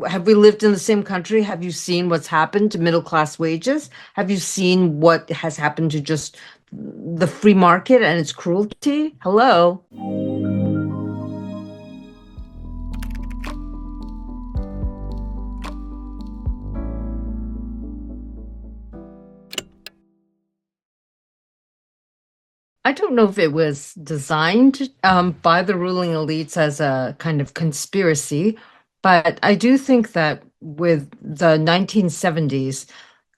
have we lived in the same country? Have you seen what's happened to middle class wages? Have you seen what has happened to just the free market and its cruelty? Hello. I don't know if it was designed by the ruling elites as a kind of conspiracy, but I do think that with the 1970s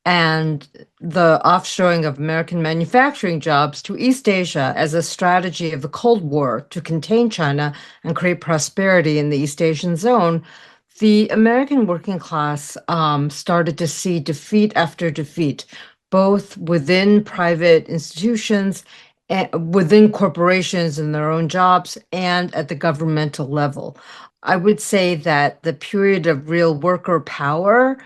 and the offshoring of American manufacturing jobs to East Asia as a strategy of the Cold War to contain China and create prosperity in the East Asian zone, the American working class started to see defeat after defeat, both within private institutions, within corporations and their own jobs, and at the governmental level. I would say that the period of real worker power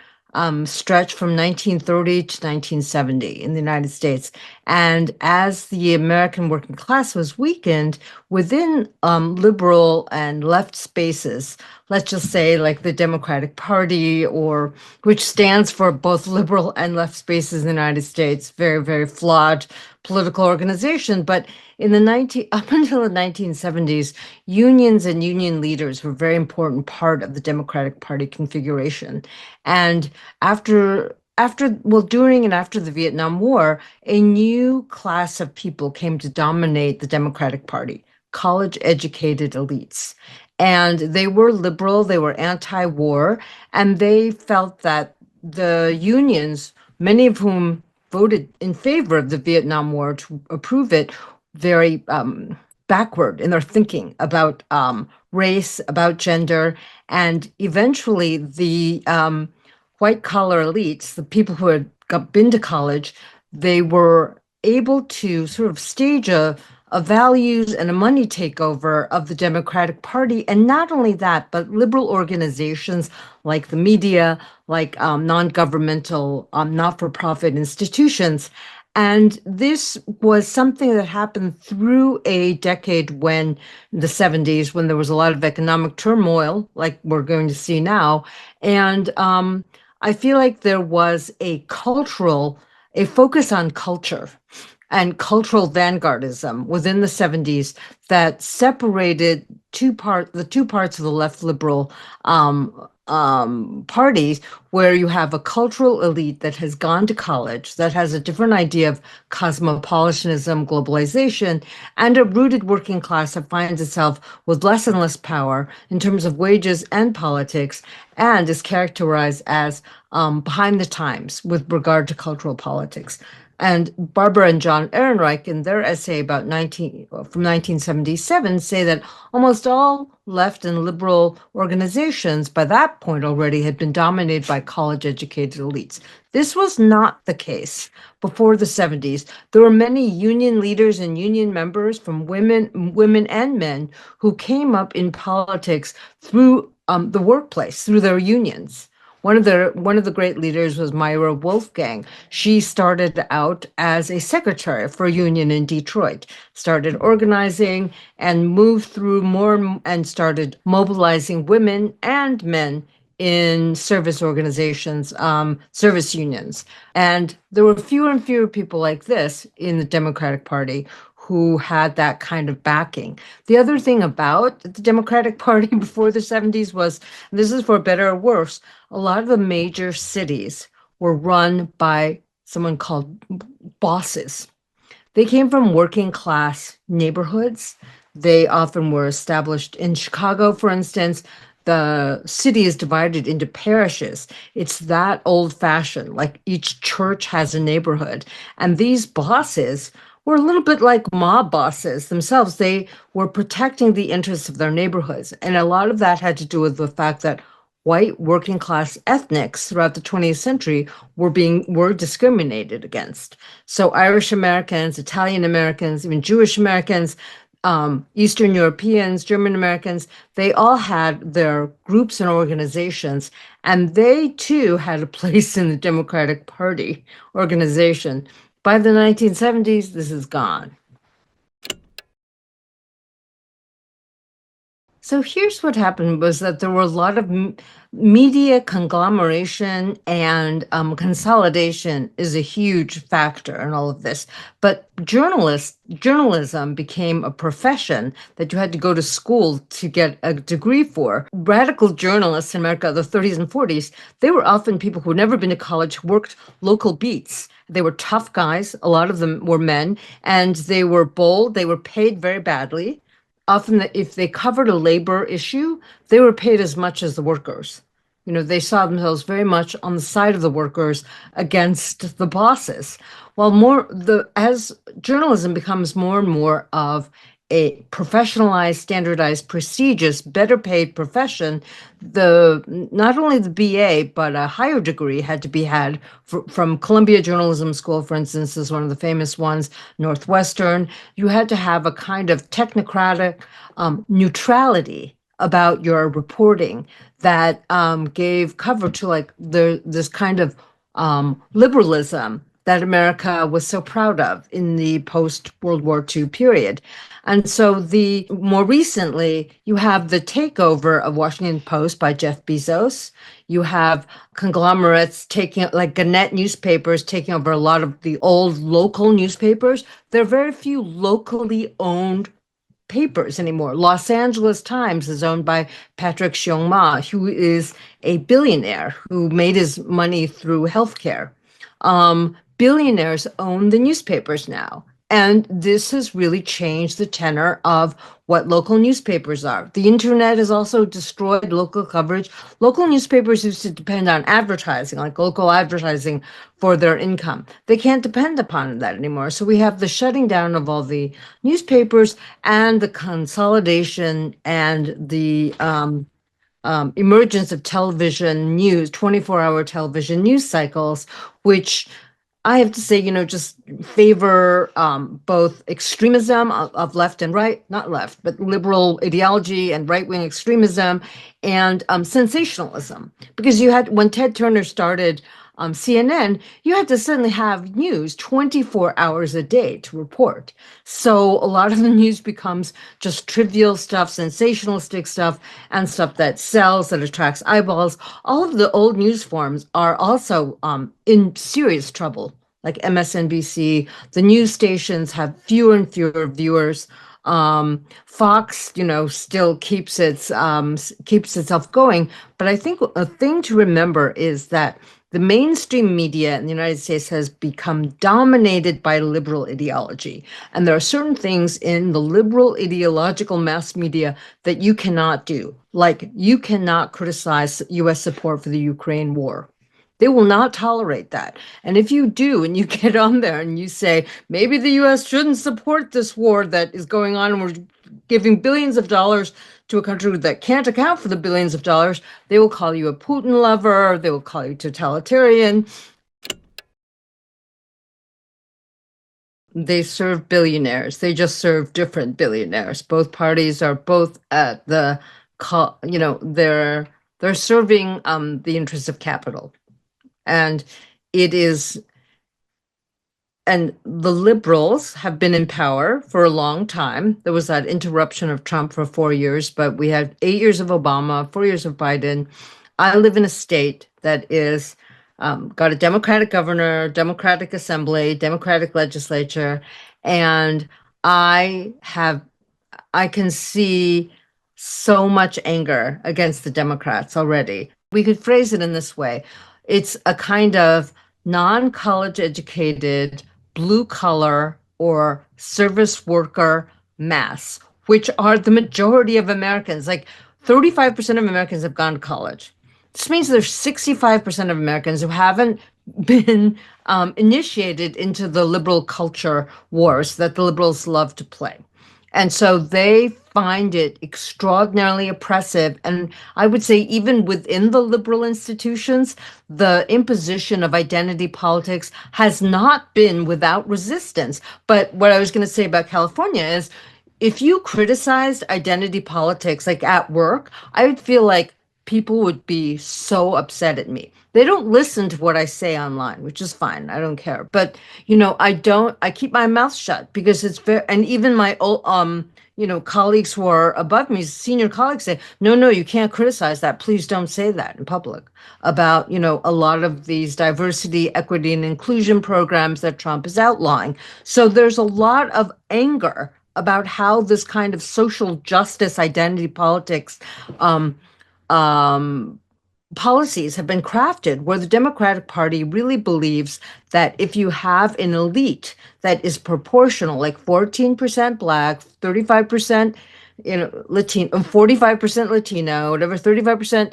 stretched from 1930 to 1970 in the United States. And as the American working class was weakened within liberal and left spaces, let's just say like the Democratic Party, or which stands for both liberal and left spaces in the United States, very, very flawed political organization. But in the 19 up until the 1970s, unions and union leaders were a very important part of the Democratic Party configuration. And during and after the Vietnam War, a new class of people came to dominate the Democratic Party, college educated elites. And they were liberal, they were anti-war, and they felt that the unions, many of whom voted in favor of the Vietnam War to approve it, very backward in their thinking about race, about gender, and eventually the white collar elites, the people who had been to college, they were able to sort of stage a values and a money takeover of the Democratic Party. And not only that, but liberal organizations like the media, like non-governmental, not-for-profit institutions. And this was something that happened through a decade when, the 70s, when there was a lot of economic turmoil, like we're going to see now. And I feel like there was a focus on culture and cultural vanguardism within the 70s that separated the two parts of the left liberal parties, where you have a cultural elite that has gone to college, that has a different idea of cosmopolitanism, globalization, and a rooted working class that finds itself with less and less power in terms of wages and politics, and is characterized as behind the times with regard to cultural politics. And Barbara and John Ehrenreich, in their essay about from 1977, say that almost all left and liberal organizations by that point already had been dominated by college-educated elites. This was not the case before the 70s. There were many union leaders and union members, from women and men, who came up in politics through the workplace, through their unions. One of the great leaders was Myra Wolfgang. She started out as a secretary for a union in Detroit, started organizing and moved through more and started mobilizing women and men in service organizations, service unions. And there were fewer and fewer people like this in the Democratic Party who had that kind of backing. The other thing about the Democratic Party before the 70s was, this is for better or worse, a lot of the major cities were run by someone called bosses. They came from working class neighborhoods. They often were established in Chicago, for instance. The city is divided into parishes. It's that old fashioned, like each church has a neighborhood. And these bosses were a little bit like mob bosses themselves. They were protecting the interests of their neighborhoods. And a lot of that had to do with the fact that white working class ethnics throughout the 20th century were discriminated against. So Irish Americans, Italian Americans, even Jewish Americans, Eastern Europeans, German Americans, they all had their groups and organizations, and they too had a place in the Democratic Party organization. By the 1970s, this is gone. So here's what happened was that there were a lot of media conglomeration and consolidation is a huge factor in all of this. But journalism became a profession that you had to go to school to get a degree for. Radical journalists in America, the 30s and 40s, they were often people who had never been to college, who worked local beats. They were tough guys. A lot of them were men, and they were bold. They were paid very badly. Often, if they covered a labor issue, they were paid as much as the workers. They saw themselves very much on the side of the workers against the bosses. While more the as journalism becomes more and more of a professionalized, standardized, prestigious, better paid profession, the not only the BA but a higher degree had to be had from Columbia Journalism School, for instance, is one of the famous ones. Northwestern. You had to have a kind of technocratic neutrality about your reporting that gave cover to like this kind of liberalism that America was so proud of in the post World War II period. And so the more recently, you have the takeover of Washington Post by Jeff Bezos. You have conglomerates taking, like Gannett newspapers, taking over a lot of the old local newspapers. There are very few locally owned papers anymore. Los Angeles Times is owned by Patrick Chung-Ma, who is a billionaire who made his money through healthcare. Billionaires own the newspapers now. And this has really changed the tenor of what local newspapers are. The internet has also destroyed local coverage. Local newspapers used to depend on advertising, like local advertising for their income. They can't depend upon that anymore. So we have the shutting down of all the newspapers and the consolidation and the emergence of television news, 24-hour television news cycles, which I have to say, just favor both extremism of left and right, not left, but liberal ideology and right-wing extremism and sensationalism. Because when Ted Turner started CNN, you had to suddenly have news 24 hours a day to report. So a lot of the news becomes just trivial stuff, sensationalistic stuff, and stuff that sells, that attracts eyeballs. All of the old news forms are also in serious trouble, like MSNBC. The news stations have fewer and fewer viewers. Fox, still keeps itself going. But I think a thing to remember is that the mainstream media in the United States has become dominated by liberal ideology. And there are certain things in the liberal ideological mass media that you cannot do. Like you cannot criticize US support for the Ukraine war. They will not tolerate that. And if you do, and you get on there and you say, maybe the US shouldn't support this war that is going on, and we're giving billions of dollars to a country that can't account for the billions of dollars, they will call you a Putin lover, they will call you totalitarian. They serve billionaires. They just serve different billionaires. Both parties are both at they're serving the interests of capital. And it is, and the liberals have been in power for a long time. There was that interruption of Trump for 4 years, but we had 8 years of Obama, 4 years of Biden. I live in a state that is got a Democratic governor, Democratic assembly, Democratic legislature, and I have I can see so much anger against the Democrats already. We could phrase it in this way. It's a kind of non-college educated, blue collar or service worker mass, which are the majority of Americans. Like 35% of Americans have gone to college. This means there's 65% of Americans who haven't been initiated into the liberal culture wars that the liberals love to play. And so they find it extraordinarily oppressive. And I would say, even within the liberal institutions, the imposition of identity politics has not been without resistance. But what I was going to say about California is if you criticized identity politics, like at work, I would feel like people would be so upset at me. They don't listen to what I say online, which is fine. I don't care. But, I keep my mouth shut because it's very, and even my old, colleagues who are above me, senior colleagues say, no, no, you can't criticize that. Please don't say that in public about, a lot of these diversity, equity, and inclusion programs that Trump is outlawing. So there's a lot of anger about how this kind of social justice identity politics um, um, policies have been crafted where the Democratic Party really believes that if you have an elite that is proportional, like 14% Black, 35%, Latino, 45% Latino, whatever, 35%,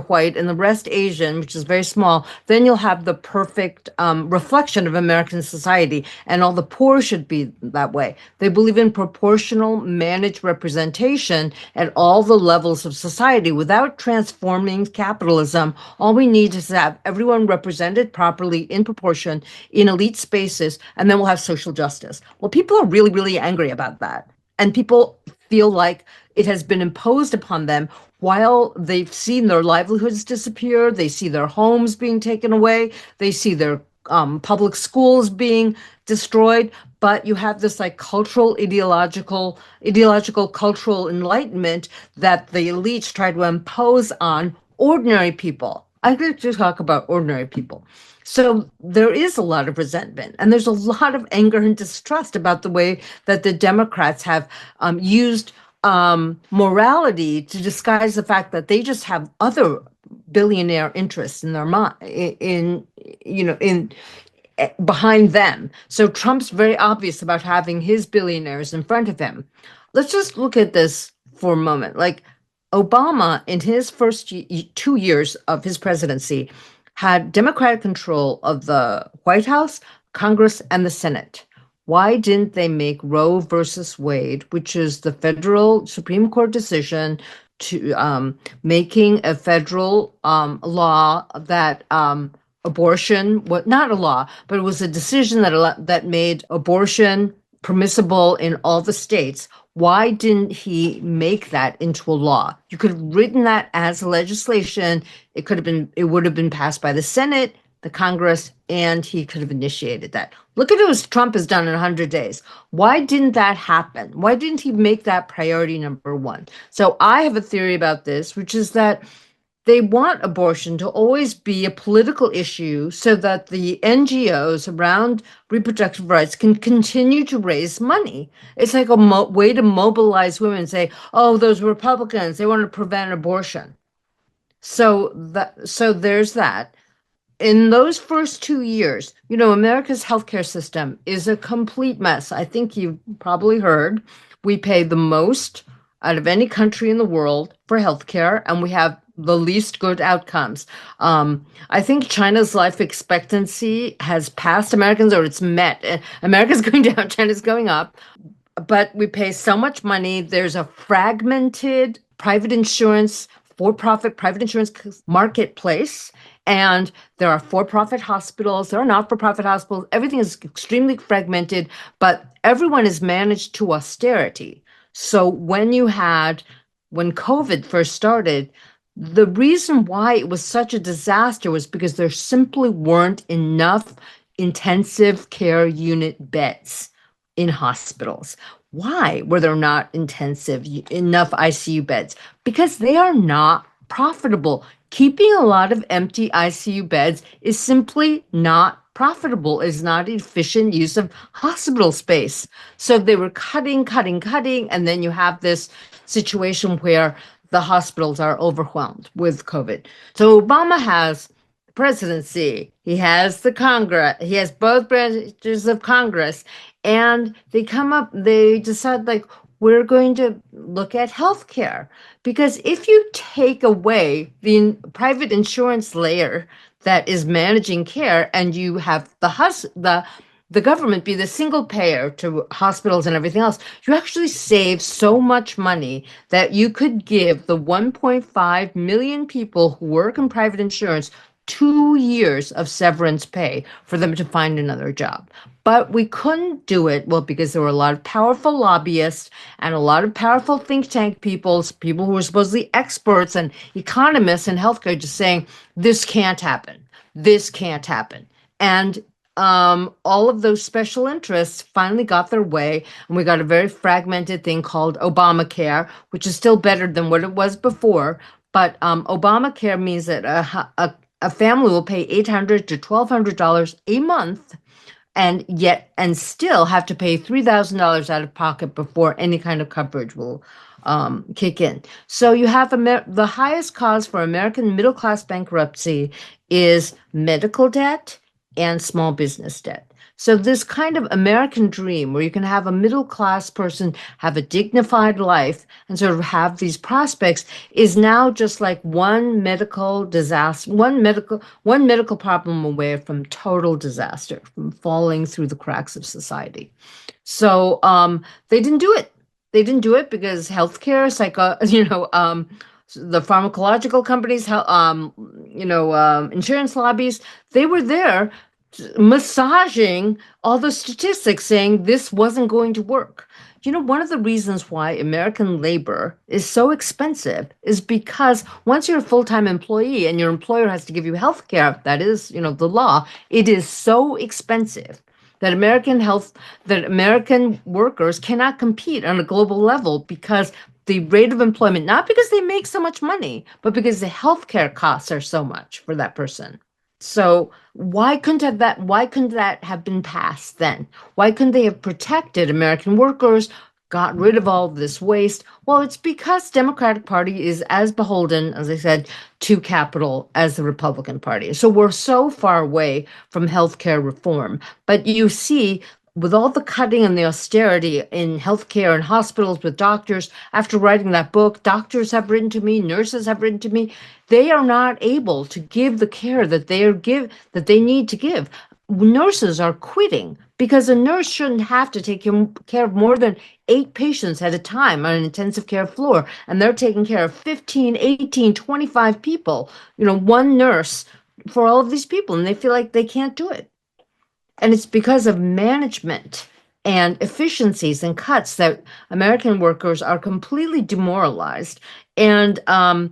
white, and the rest Asian, which is very small, then you'll have the perfect reflection of American society, and all the poor should be that way. They believe in proportional managed representation at all the levels of society without transforming capitalism. All we need is to have everyone represented properly in proportion in elite spaces, and then we'll have social justice. Well, people are really, really angry about that. And people feel like it has been imposed upon them while they've seen their livelihoods disappear, they see their homes being taken away, they see their public schools being destroyed. But you have this like cultural, ideological cultural enlightenment that the elites try to impose on ordinary people. I could just talk about ordinary people. So there is a lot of resentment, and there's a lot of anger and distrust about the way that the Democrats have used morality to disguise the fact that they just have other billionaire interests in their mind, in behind them. So Trump's very obvious about having his billionaires in front of him. Let's just look at this for a moment. Like Obama, in his first 2 years of his presidency, had Democratic control of the White House, Congress, and the Senate. Why didn't they make Roe versus Wade, which is the federal Supreme Court decision to making a federal law that abortion, not a law, but it was a decision that made abortion permissible in all the states. Why didn't he make that into a law? You could have written that as legislation. It would have been passed by the Senate, the Congress, and he could have initiated that. Look at what Trump has done in 100 days. Why didn't that happen? Why didn't he make that priority number one? So I have a theory about this, which is that they want abortion to always be a political issue so that the NGOs around reproductive rights can continue to raise money. It's like a way to mobilize women and say, oh, those Republicans, they want to prevent abortion. So there's that. In those first 2 years, America's healthcare system is a complete mess. I think you've probably heard we pay the most out of any country in the world for healthcare, and we have the least good outcomes. I think China's life expectancy has passed Americans, or it's met. America's going down, China's going up, but we pay so much money. There's a fragmented private insurance, for-profit private insurance marketplace, and there are for-profit hospitals, there are not-for-profit hospitals. Everything is extremely fragmented, but everyone is managed to austerity. So when COVID first started, the reason why it was such a disaster was because there simply weren't enough intensive care unit beds in hospitals. Why were there not enough ICU beds? Because they are not profitable. Keeping a lot of empty ICU beds is simply not profitable, is not efficient use of hospital space. So they were cutting, and then you have this situation where the hospitals are overwhelmed with COVID. So Obama has the presidency, he has the Congress, he has both branches of Congress, and they decide, like, we're going to look at healthcare. Because if you take away the private insurance layer that is managing care, and you have the government be the single payer to hospitals and everything else, you actually save so much money that you could give the 1.5 million people who work in private insurance 2 years of severance pay for them to find another job. But we couldn't do it, well, because there were a lot of powerful lobbyists and a lot of powerful think tank people who were supposedly experts and economists in healthcare just saying, this can't happen. This can't happen. And all of those special interests finally got their way, and we got a very fragmented thing called Obamacare, which is still better than what it was before. But Obamacare means that a family will pay $800 to $1,200 a month and still have to pay $3,000 out of pocket before any kind of coverage will kick in. So you have the highest cause for American middle class bankruptcy is medical debt and small business debt. So this kind of American dream where you can have a middle class person have a dignified life and sort of have these prospects is now just like one medical disaster, one medical problem away from total disaster, from falling through the cracks of society. So they didn't do it. They didn't do it because healthcare, the pharmacological companies, insurance lobbies, they were there massaging all the statistics saying this wasn't going to work. One of the reasons why American labor is so expensive is because once you're a full-time employee and your employer has to give you health care, that is, the law, it is so expensive that American workers cannot compete on a global level because the rate of employment, not because they make so much money, but because the healthcare costs are so much for that person. So why couldn't that have been passed then? Why couldn't they have protected American workers, got rid of all of this waste? Well, it's because Democratic Party is as beholden, as I said, to capital as the Republican Party. So we're so far away from healthcare reform. But you see, with all the cutting and the austerity in healthcare and hospitals with doctors, after writing that book, doctors have written to me, nurses have written to me, they are not able to give the care that they need to give. Nurses are quitting because a nurse shouldn't have to take care of more than 8 patients at a time on an intensive care floor, and they're taking care of 15, 18, 25 people, one nurse for all of these people, and they feel like they can't do it. And it's because of management and efficiencies and cuts that American workers are completely demoralized. And I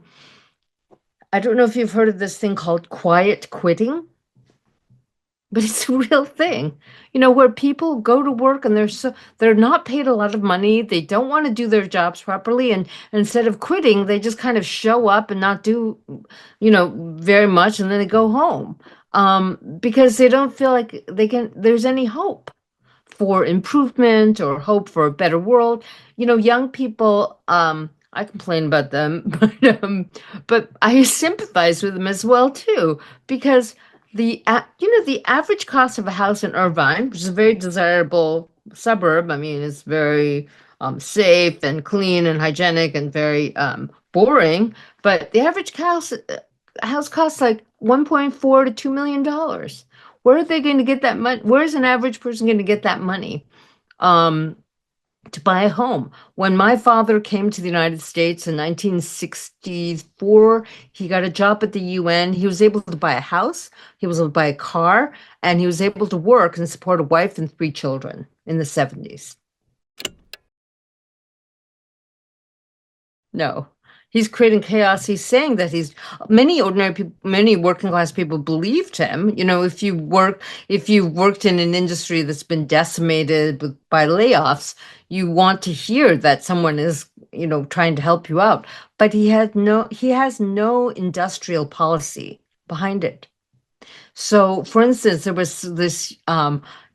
don't know if you've heard of this thing called quiet quitting, but it's a real thing. Where people go to work and they're not paid a lot of money, they don't want to do their jobs properly, and instead of quitting, they just kind of show up and not do, very much, and then they go home. Because they don't feel like there's any hope for improvement or hope for a better world. Young people, I complain about them, but I sympathize with them as well too, because the average cost of a house in Irvine, which is a very desirable suburb. I mean, it's very safe and clean and hygienic and very boring, but the average house costs like 1.4 to $2 million. Where are they going to get that money? Where is an average person going to get that money to buy a home? When my father came to the United States in 1964, he got a job at the UN. He was able to buy a house, he was able to buy a car, and he was able to work and support a wife and 3 children in the 70s. No, he's creating chaos. He's saying that many ordinary people, many working class people believed him. If you worked in an industry that's been decimated by layoffs, you want to hear that someone is, trying to help you out. But he has no industrial policy behind it. So, for instance, there was this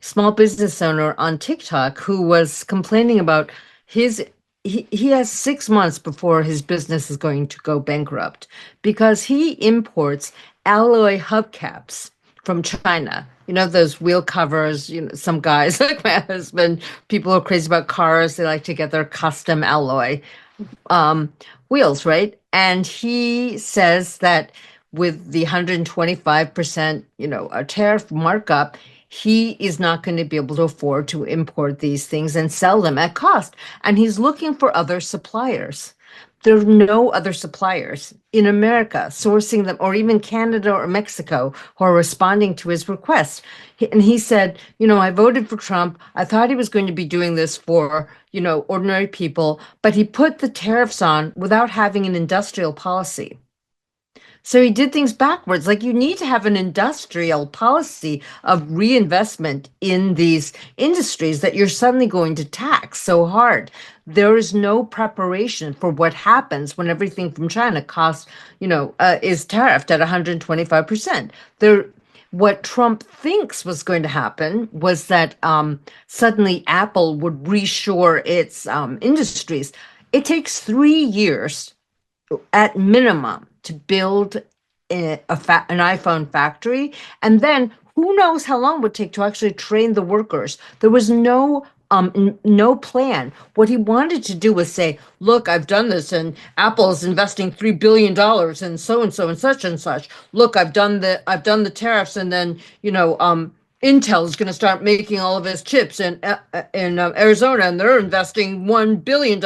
small business owner on TikTok who was complaining about his. He has 6 months before his business is going to go bankrupt because he imports alloy hubcaps from China. Those wheel covers, some guys like my husband, people are crazy about cars. They like to get their custom alloy wheels, right? And he says that with the 125%, a tariff markup, he is not going to be able to afford to import these things and sell them at cost. And he's looking for other suppliers. There are no other suppliers in America sourcing them, or even Canada or Mexico, who are responding to his request. And he said, I voted for Trump. I thought he was going to be doing this for, ordinary people, but he put the tariffs on without having an industrial policy. So he did things backwards. Like you need to have an industrial policy of reinvestment in these industries that you're suddenly going to tax so hard. There is no preparation for what happens when everything from China costs, is tariffed at 125%. What Trump thinks was going to happen was that suddenly Apple would reshore its industries. It takes 3 years at minimum to build an iPhone factory, and then who knows how long it would take to actually train the workers. There was no plan. What he wanted to do was say, look, I've done this, and Apple is investing $3 billion in so and such and such. Look, I've done the tariffs, and then Intel is going to start making all of its chips in Arizona, and they're investing $1 billion.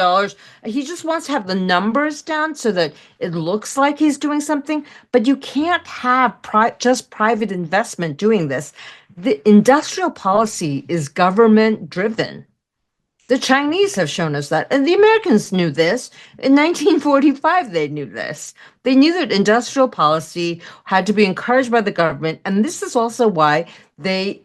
He just wants to have the numbers down so that it looks like he's doing something. But you can't have just private investment doing this. The industrial policy is government driven. The Chinese have shown us that. And the Americans knew this. In 1945, they knew this. They knew that industrial policy had to be encouraged by the government. And this is also why they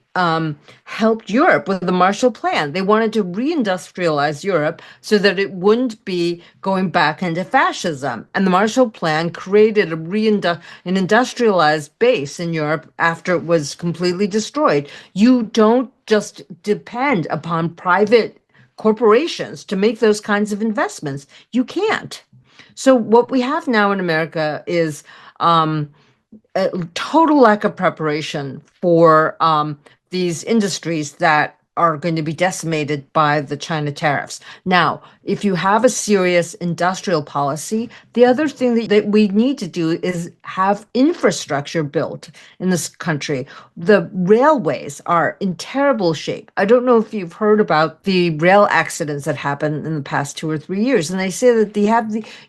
helped Europe with the Marshall Plan. They wanted to reindustrialize Europe so that it wouldn't be going back into fascism. And the Marshall Plan created an industrialized base in Europe after it was completely destroyed. You don't just depend upon private corporations to make those kinds of investments. You can't. So what we have now in America is a total lack of preparation for these industries that are going to be decimated by the China tariffs. Now, if you have a serious industrial policy, the other thing that we need to do is have infrastructure built in this country. The railways are in terrible shape. I don't know if you've heard about the rail accidents that happened in the past 2 or 3 years, and they say that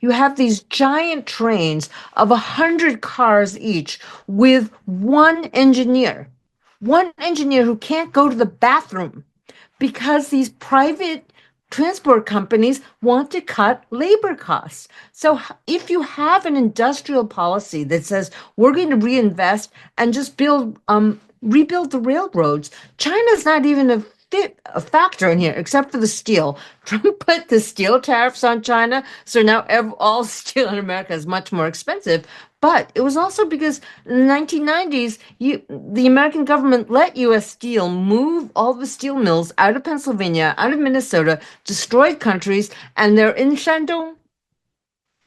you have these giant trains of 100 cars each with one engineer who can't go to the bathroom because these private transport companies want to cut labor costs. So if you have an industrial policy that says we're going to reinvest and just rebuild the railroads, China's not even a factor in here, except for the steel. Trump put the steel tariffs on China, so now all steel in America is much more expensive. But it was also because in the 1990s, the American government let U.S. Steel move all the steel mills out of Pennsylvania, out of Minnesota, destroyed countries, and they're in Shandong.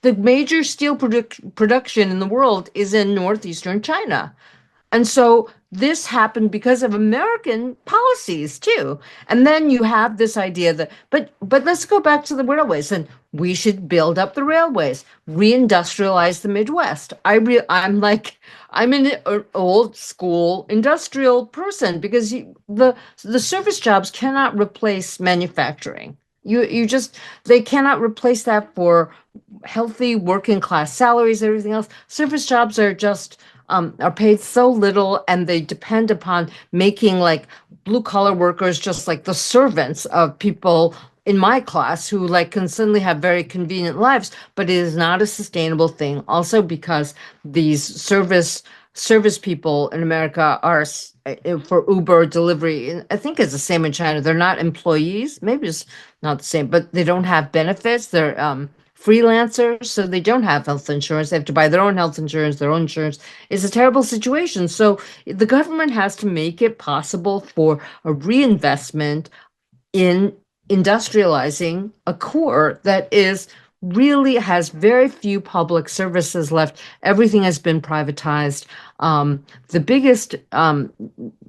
The major steel production in the world is in northeastern China. And so this happened because of American policies too. And then you have this idea that, but let's go back to the railways, and we should build up the railways, reindustrialize the Midwest. I'm an old school industrial person because the service jobs cannot replace manufacturing. They cannot replace that for healthy working class salaries, everything else. Service jobs are paid so little, and they depend upon making like blue collar workers just like the servants of people in my class who like can suddenly have very convenient lives, but it is not a sustainable thing. Also because these service people in America are for Uber delivery. I think it's the same in China. They're not employees. Maybe it's not the same, but they don't have benefits. They're freelancers, so they don't have health insurance. They have to buy their own health insurance, their own insurance. It's a terrible situation. So the government has to make it possible for a reinvestment in industrializing a core that really has very few public services left. Everything has been privatized. The biggest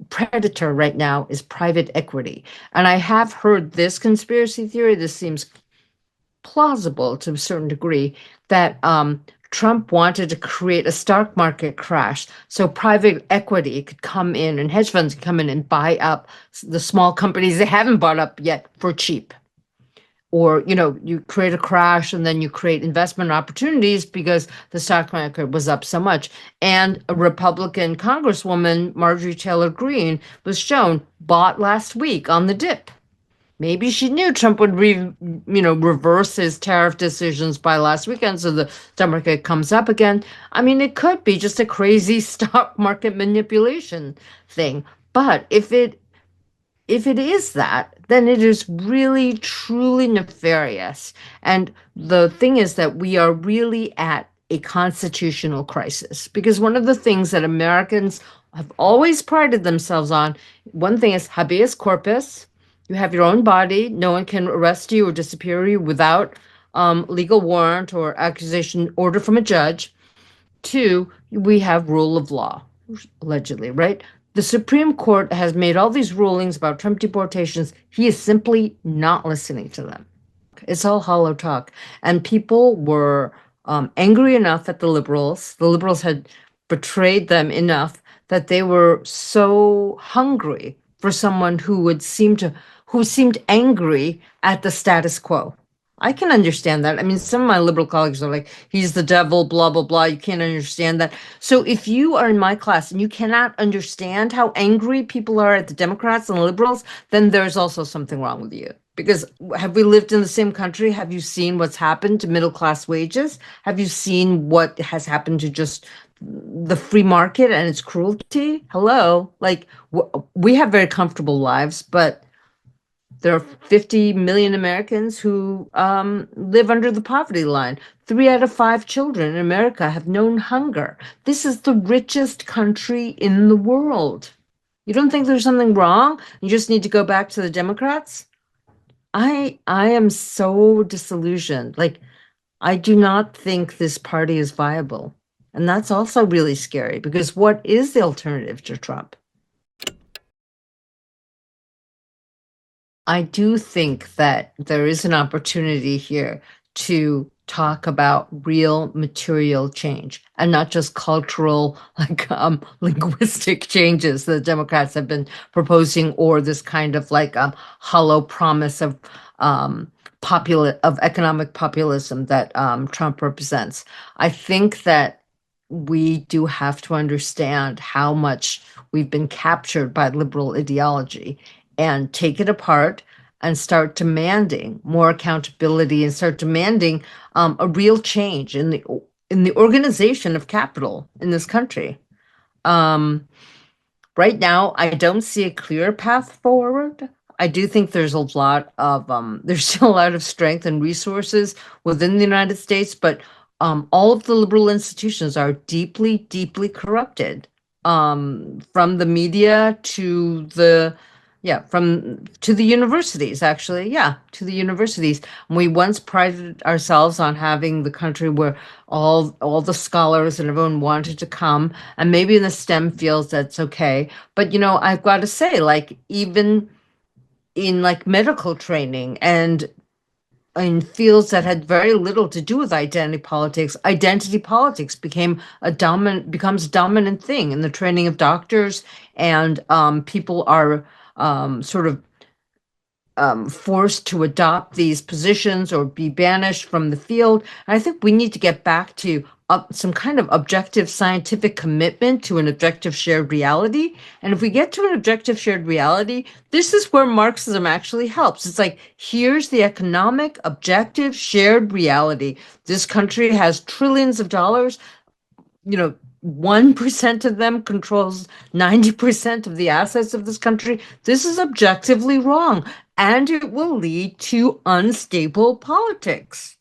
predator right now is private equity. And I have heard this conspiracy theory. This seems plausible to a certain degree, that Trump wanted to create a stock market crash so private equity could come in and hedge funds could come in and buy up the small companies they haven't bought up yet for cheap. Or, you create a crash and then you create investment opportunities because the stock market was up so much. And a Republican Congresswoman, Marjorie Taylor Greene, was shown bought last week on the dip. Maybe she knew Trump would reverse his tariff decisions by last weekend, so the stock market comes up again. I mean, it could be just a crazy stock market manipulation thing. But if it is that, then it is really truly nefarious. And the thing is that we are really at a constitutional crisis, because one of the things that Americans have always prided themselves on, one thing is habeas corpus. You have your own body. No one can arrest you or disappear you without legal warrant or accusation order from a judge. Two, we have rule of law, allegedly, right? The Supreme Court has made all these rulings about Trump deportations. He is simply not listening to them. It's all hollow talk. And people were angry enough at the liberals. The liberals had betrayed them enough that they were so hungry for someone who seemed angry at the status quo. I can understand that. I mean, some of my liberal colleagues are like, he's the devil, blah, blah, blah. You can't understand that. So if you are in my class and you cannot understand how angry people are at the Democrats and the liberals, then there's also something wrong with you. Because have we lived in the same country? Have you seen what's happened to middle class wages? Have you seen what has happened to just the free market and its cruelty? Hello. Like, we have very comfortable lives, but there are 50 million Americans who live under the poverty line. 3 out of 5 children in America have known hunger. This is the richest country in the world. You don't think there's something wrong? You just need to go back to the Democrats? I am so disillusioned. Like, I do not think this party is viable. And that's also really scary, because what is the alternative to Trump? I do think that there is an opportunity here to talk about real material change and not just cultural, like linguistic changes that the Democrats have been proposing, or this kind of like hollow promise of economic populism that Trump represents. I think that we do have to understand how much we've been captured by liberal ideology and take it apart and start demanding more accountability and start demanding a real change in the organization of capital in this country. Right now, I don't see a clear path forward. I do think there's still a lot of strength and resources within the United States, but all of the liberal institutions are deeply, deeply corrupted. From the media to the universities, actually. Yeah, to the universities. We once prided ourselves on having the country where all the scholars and everyone wanted to come, and maybe in the STEM fields that's okay. But I've got to say, like, even in like medical training and in fields that had very little to do with identity politics becomes a dominant thing in the training of doctors, and people are sort of forced to adopt these positions or be banished from the field. And I think we need to get back to some kind of objective scientific commitment to an objective shared reality. And if we get to an objective shared reality, this is where Marxism actually helps. It's like, here's the economic objective shared reality. This country has trillions of dollars. 1% of them controls 90% of the assets of this country. This is objectively wrong, and it will lead to unstable politics.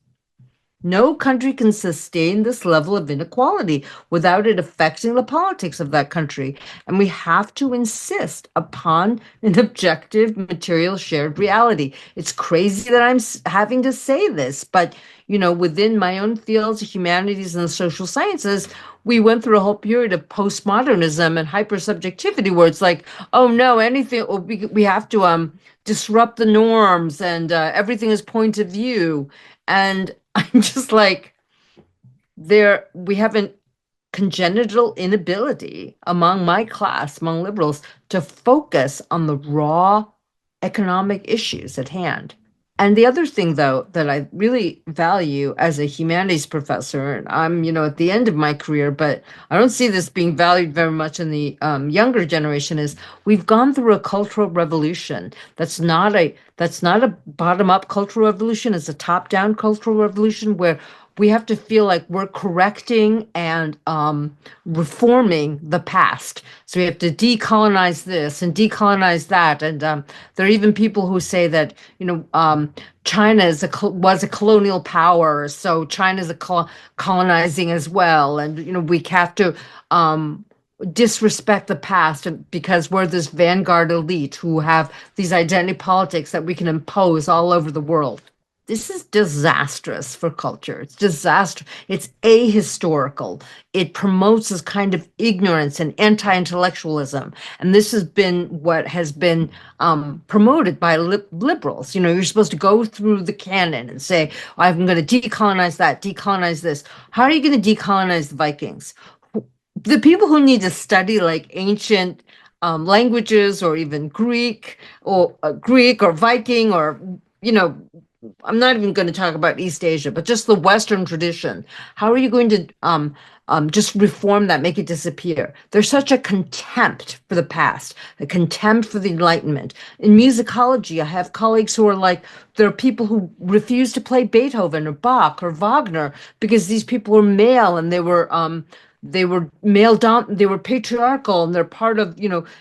No country can sustain this level of inequality without it affecting the politics of that country. And we have to insist upon an objective material shared reality. It's crazy that I'm having to say this, but within my own fields, humanities and the social sciences, we went through a whole period of postmodernism and hypersubjectivity where it's like, oh no, anything, we have to disrupt the norms, and everything is point of view. And I'm just like, we have a congenital inability among my class, among liberals, to focus on the raw economic issues at hand. And the other thing, though, that I really value as a humanities professor, and I'm, at the end of my career, but I don't see this being valued very much in the younger generation, is we've gone through a cultural revolution. That's not a bottom-up cultural revolution. It's a top-down cultural revolution where we have to feel like we're correcting and reforming the past. So we have to decolonize this and decolonize that. And there are even people who say that, China was a colonial power, so China's colonizing as well. And, we have to disrespect the past because we're this vanguard elite who have these identity politics that we can impose all over the world. This is disastrous for culture. It's disaster. It's ahistorical. It promotes this kind of ignorance and anti-intellectualism. And this has been what has been promoted by liberals. You're supposed to go through the canon and say, I'm going to decolonize that, decolonize this. How are you going to decolonize the Vikings? The people who need to study like ancient languages or even Greek or Viking or, you know, I'm not even going to talk about East Asia, but just the Western tradition. How are you going to just reform that, make it disappear? There's such a contempt for the past, a contempt for the Enlightenment. In musicology, I have colleagues who are like, there are people who refuse to play Beethoven or Bach or Wagner because these people were male and they were they were patriarchal and they're part of,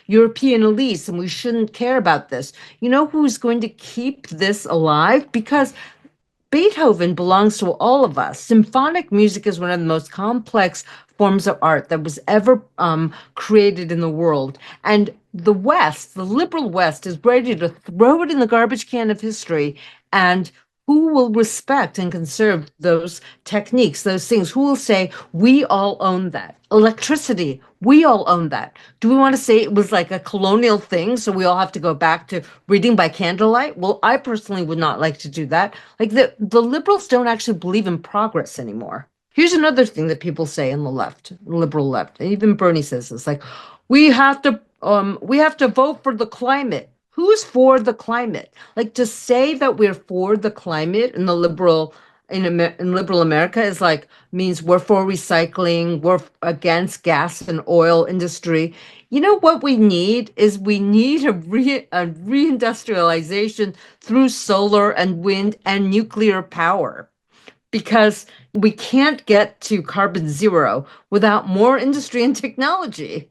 European elites and we shouldn't care about this. You know who's going to keep this alive? Because Beethoven belongs to all of us. Symphonic music is one of the most complex forms of art that was ever created in the world. And the West, the liberal West, is ready to throw it in the garbage can of history. And who will respect and conserve those techniques, those things? Who will say, we all own that? Electricity, we all own that. Do we want to say it was like a colonial thing, so we all have to go back to reading by candlelight? Well, I personally would not like to do that. Like the liberals don't actually believe in progress anymore. Here's another thing that people say in the left, liberal left, and even Bernie says this, like, we have to vote for the climate. Who's for the climate? Like to say that we're for the climate in the in liberal America is like means we're for recycling, we're against gas and oil industry. You know what we need is we need a reindustrialization through solar and wind and nuclear power because we can't get to carbon zero without more industry and technology.